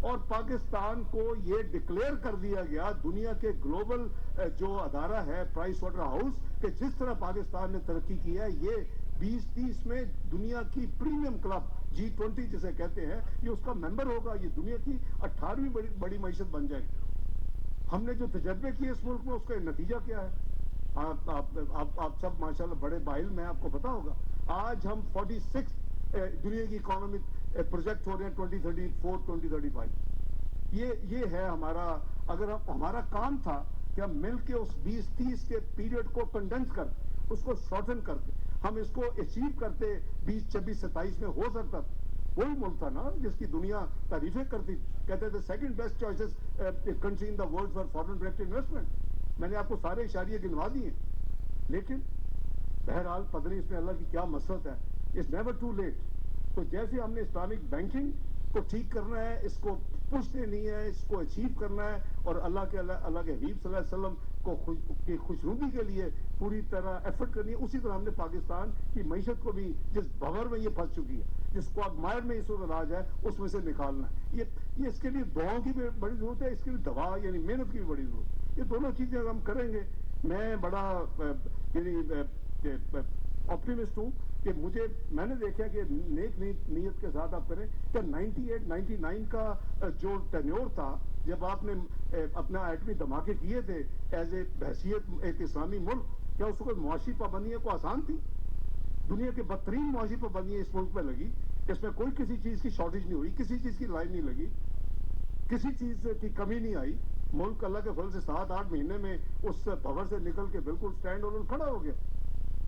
اور پاکستان کو یہ ڈکلیئر کر دیا گیا دنیا کے گلوبل جو ادارہ ہے پرائس واٹر ہاؤس کہ جس طرح پاکستان نے ترقی کی ہے یہ 2030 میں دنیا کی پریمیم کلب G20 جسے کہتے ہیں یہ اس کا ممبر ہوگا, یہ دنیا کی 18ویں بڑی معیشت بن جائے گی. ہم نے جو تجربے کیے اس ملک میں اس کا نتیجہ کیا ہے؟ آپ سب ماشاءاللہ بڑے باعلم ہیں, آپ کو پتا ہوگا آج ہم 46 دنیا کی اکانومک پروجیکٹ ہو رہے ہیں 2034 2035. یہ ہے ہمارا, اگر ہمارا کام تھا کہ ہم مل کے اس 20-30 کے پیریڈ کو کنڈنس کر اس کو شارٹن کر کے ہم اس کو اچیو کرتے 20-26-27 میں ہو سکتا تھا. وہی ملک تھا نا جس کی دنیا تعریفیں کرتی, کہتے تھے second best choices country in the world for foreign direct investment. میں نے آپ کو سارے اشاریے گنوا دیے, لیکن بہرحال پتہ نہیں اس میں اللہ کی کیا مسرت ہے. It's never too late. تو جیسے ہم نے اسلامک بینکنگ کو ٹھیک کرنا ہے, اس کو پش دینی ہے, اس کو اچیو کرنا ہے, اور اللہ کے حبیب صلی اللہ علیہ وسلم کو کی خوشنودی کے لیے پوری طرح ایفرٹ کرنی ہے. اسی طرح ہم نے پاکستان کی معیشت کو بھی جس بھور میں یہ پھنس چکی ہے, جس کو اگمائر میں اس وقت علاج ہے, اس میں سے نکالنا ہے. یہ اس کے لیے دعاؤں کی بھی بڑی ضرورت ہے, اس کے لیے دوا یعنی محنت کی بھی بڑی ضرورت ہے. یہ دونوں چیزیں اگر ہم کریں گے, میں بڑا یعنی آپٹیمسٹ ہوں کہ میں نے دیکھا کہ نیک نیت کے ساتھ آپ کریں کہ 98-99 کا جو ٹینیور تھا جب آپ نے اپنا ایٹمی دھماکے کیے تھے ایز اے بحیثیت ایک اسلامی ملک, کیا اس وقت معاشی پابندیاں کو آسان تھی؟ دنیا کے بدترین معاشی پابندیاں اس ملک پہ لگی, اس میں کوئی کسی چیز کی شارٹیج نہیں ہوئی, کسی چیز کی لائن نہیں لگی, کسی چیز کی کمی نہیں آئی. ملک اللہ کے فضل سے 7-8 مہینے میں اس بھور سے نکل کے بالکل سٹینڈ آلون کھڑا ہو گیا.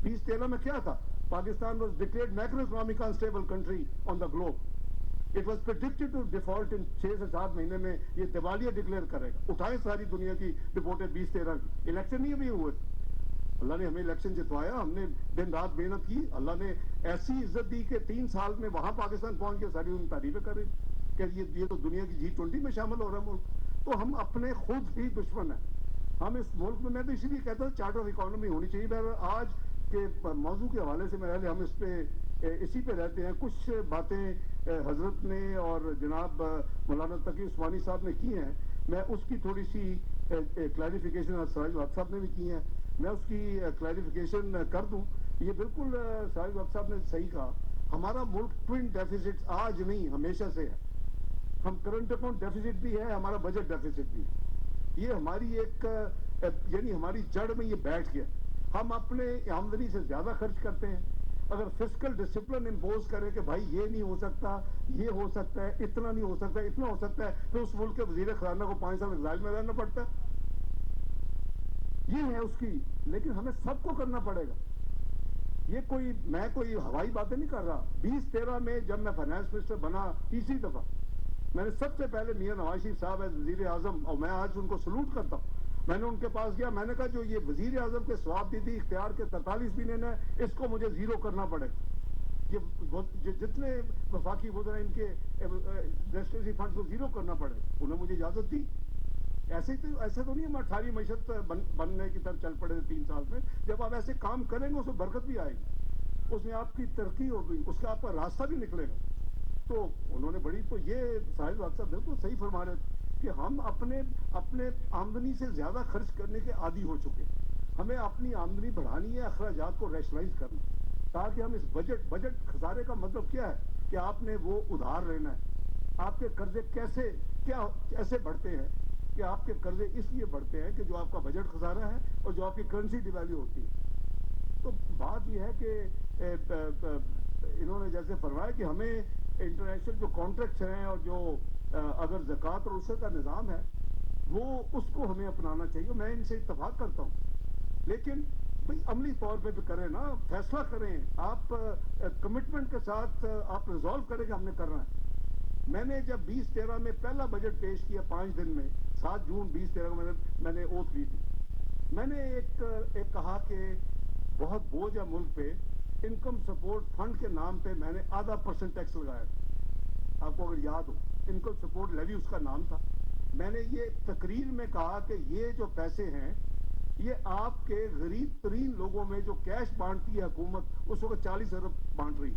2013 میں کیا تھا؟ Pakistan was declared macro economic unstable country on the globe. It was predicted to default in 6 سے 7 مہینے میں یہ دیوالیہ ڈکلیئر کرے گا. اٹھائے ساری دنیا کی رپورٹیں 2013 کی. الیکشن نہیں ابھی ہوئے, اللہ نے ہمیں الیکشن جتوایا, ہم نے دن رات محنت کی, اللہ نے ایسی عزت دی کہ 3 سال میں وہاں پاکستان پہنچ کے ساری ان تعریفیں کر رہی کہ یہ تو دنیا کی G20 میں شامل ہو رہا ہے ملک. تو ہم اپنے خود ہی دشمن ہیں. ہم اس ملک میں تو اسی لیے کہتا ہوں چارٹ آف اکانومی ہونی چاہیے. آج کے موضوع کے حوالے سے میں ہم اس پہ اسی پہ رہتے ہیں. کچھ باتیں حضرت نے اور جناب مولانا تقی عثمانی صاحب نے کی ہیں, میں اس کی تھوڑی سی کلیریفیکیشن سراج الحق صاحب نے بھی کی ہیں, میں اس کی کلیریفیکیشن کر دوں. یہ بالکل سراج الحق صاحب نے صحیح کہا, ہمارا ملک ٹوئن ڈیفیسٹ آج نہیں ہمیشہ سے ہے. ہم کرنٹ اکاؤنٹ ڈیفیسٹ بھی ہے, ہمارا بجٹ ڈیفیسٹ بھی ہے. یہ ہماری ایک یعنی ہماری جڑ میں یہ بیٹھ گیا. ہم اپنے آمدنی سے زیادہ خرچ کرتے ہیں. اگر فسکل ڈسپلن امپوز کرے کہ بھائی یہ نہیں ہو سکتا, یہ ہو سکتا ہے, اتنا نہیں ہو سکتا, اتنا ہو سکتا ہے, پھر اس ملک کے وزیر خزانہ کو 5 سال ایگزائل میں رہنا پڑتا ہے. یہ ہے اس کی, لیکن ہمیں سب کو کرنا پڑے گا. یہ میں کوئی ہوائی باتیں نہیں کر رہا. 2013 میں جب میں فائنانس منسٹر بنا تیسری دفعہ, میں نے سب سے پہلے میاں نواز شریف صاحب ایز وزیر اعظم, اور میں آج ان کو سلوٹ کرتا ہوں, میں نے ان کے پاس گیا, میں نے کہا جو یہ وزیر اعظم کے ثوابدیدی اختیار کے 43 مہینے ہیں اس کو مجھے زیرو کرنا پڑے. یہ جتنے وفاقی وزراء ان کے ریسٹریشن فنڈ کو زیرو کرنا پڑے, انہوں نے مجھے اجازت دی. ایسے تو نہیں ہم 18 معیشت بننے کی طرف چل پڑے 3 سال میں. جب آپ ایسے کام کریں گے اس میں برکت بھی آئے گی, اس میں آپ کی ترقی ہوگی, اس کا آپ کا راستہ بھی نکلے گا. تو انہوں نے تو یہ صاحب صاحب بالکل صحیح فرما رہے کہ ہم اپنے آمدنی سے زیادہ خرچ کرنے کے عادی ہو چکے. ہمیں اپنی آمدنی بڑھانی ہے, اخراجات کو ریشنلائز کرنا, تاکہ ہم اس بجٹ خسارے کا مطلب کیا ہے کہ آپ نے وہ ادھار لینا ہے. آپ کے قرضے کیسے بڑھتے ہیں کہ آپ کے قرضے اس لیے بڑھتے ہیں کہ جو آپ کا بجٹ خسارہ ہے اور جو آپ کی کرنسی ڈی ویلیو ہوتی ہے. تو بات یہ ہے کہ انہوں نے جیسے فرمایا کہ ہمیں انٹرنیشنل جو کانٹریکٹس ہیں اور جو اگر زکوٰۃ اور عشر کا نظام ہے وہ اس کو ہمیں اپنانا چاہیے. میں ان سے اتفاق کرتا ہوں, لیکن بھئی عملی طور پہ بھی کریں نا, فیصلہ کریں آپ, کمٹمنٹ کے ساتھ آپ ریزالو کریں کہ ہم نے کرنا ہے. میں نے جب 2013 میں پہلا بجٹ پیش کیا 5 دن میں, 7 جون 2013 میں نے اوتھ لی تھی. میں نے ایک کہا کہ بہت بوجھ ہے ملک پہ, انکم سپورٹ فنڈ کے نام پہ میں نے 0.5% ٹیکس لگایا تھا. آپ کو اگر یاد ہو, انکم سپورٹ لیوی اس کا نام تھا. میں نے یہ تقریر میں کہا کہ یہ جو پیسے ہیں یہ آپ کے غریب ترین لوگوں میں جو کیش بانٹتی ہے حکومت, اس وقت 40 ارب بانٹ رہی,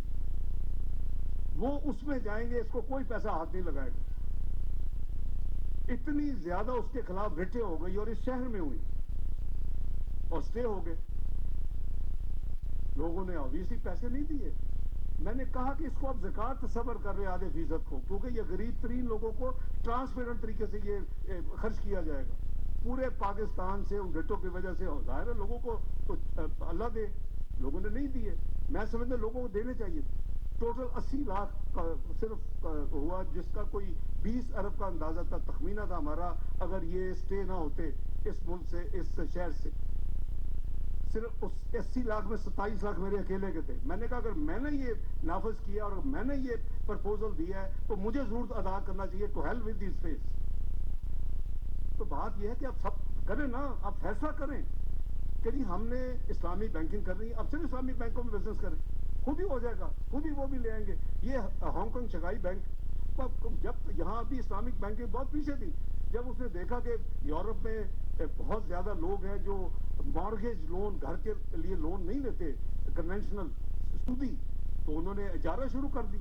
وہ اس میں جائیں گے, اس کو کوئی پیسہ ہاتھ نہیں لگائے گا. اتنی زیادہ اس کے خلاف رٹے ہو گئی اور اس شہر میں ہوئی اور سٹے ہو گئے. لوگوں نے obviously پیسے نہیں دیے. میں نے کہا کہ اس کو آپ زکوٰۃ تصور کر رہے آدھے فیصد کو, کیونکہ یہ غریب ترین لوگوں کو ٹرانسپیرنٹ طریقے سے یہ خرچ کیا جائے گا پورے پاکستان سے. ان ریٹوں کی وجہ سے ظاہر ہے لوگوں کو تو اللہ دے, لوگوں نے نہیں دیے. میں سمجھتا لوگوں کو دینے چاہیے. ٹوٹل 80 لاکھ کا صرف ہوا, جس کا کوئی 20 ارب کا اندازہ تھا, تخمینہ تھا ہمارا, اگر یہ سٹے نہ ہوتے اس ملک سے, اس شہر سے. صرف اس 80 لاکھ میں 27 لاکھ میرے اکیلے کے تھے. میں نے کہا اگر میں نے یہ نافذ کیا اور میں نے یہ پرپوزل دیا ہے تو مجھے ضرور ادا کرنا چاہیے. To hell with these fees. تو بات یہ ہے کہ آپ سب کریں نا, آپ فیصلہ کریں کہ نہیں ہم نے اسلامی بینکنگ کرنی ہے, اب صرف اسلامی بینکوں میں بزنس کریں, خود ہی ہو جائے گا, خود ہی وہ بھی لے آئیں گے. یہ ہانگ کانگ شنگھائی بینک جب یہاں بھی اسلامک بینکنگ بہت پیچھے تھی, جب اس نے دیکھا کہ یورپ میں بہت زیادہ لوگ ہیں جو مارگیج لون, گھر کے لیے لون نہیں لیتے کنونشنل سودی, تو انہوں نے اجارہ شروع کر دی,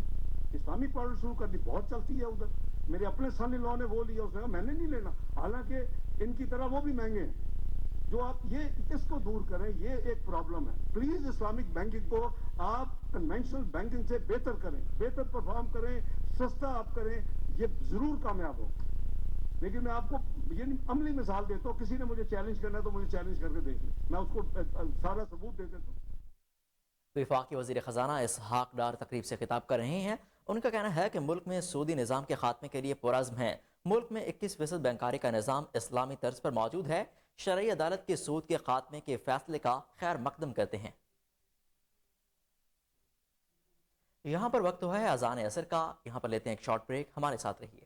اسلامک پروڈکٹ شروع کر دی, بہت چلتی ہے ادھر. میرے اپنے سن ان لاء نے وہ لیا, اس نے کہا میں نے نہیں لینا, حالانکہ ان کی طرح وہ بھی مہنگے ہیں. جو آپ یہ اس کو دور کریں, یہ ایک پرابلم ہے. پلیز اسلامک بینکنگ کو آپ کنونشنل بینکنگ سے بہتر کریں, بہتر پرفارم کریں, سستا آپ کریں, یہ ضرور کامیاب ہو. لیکن میں آپ کو یہ عملی مثال دیتا ہوں, کسی نے مجھے چیلنج کرنا ہے تو مجھے چیلنج کر کے دیکھ لیں, میں اس کو سارا ثبوت دے دیتا ہوں. وفاقی وزیر خزانہ اسحاق ڈار تقریب سے خطاب کر رہے ہیں. ان کا کہنا ہے کہ ملک میں سودی نظام کے خاتمے کے لیے پرعزم ہیں. ملک میں 21% بینکاری کا نظام اسلامی طرز پر موجود ہے. شرعی عدالت کے سود کے خاتمے کے فیصلے کا خیر مقدم کرتے ہیں. یہاں پر وقت ہوا ہے اذان عصر کا, یہاں پر لیتے ہیں ایک شارٹ بریک, ہمارے ساتھ رہیے.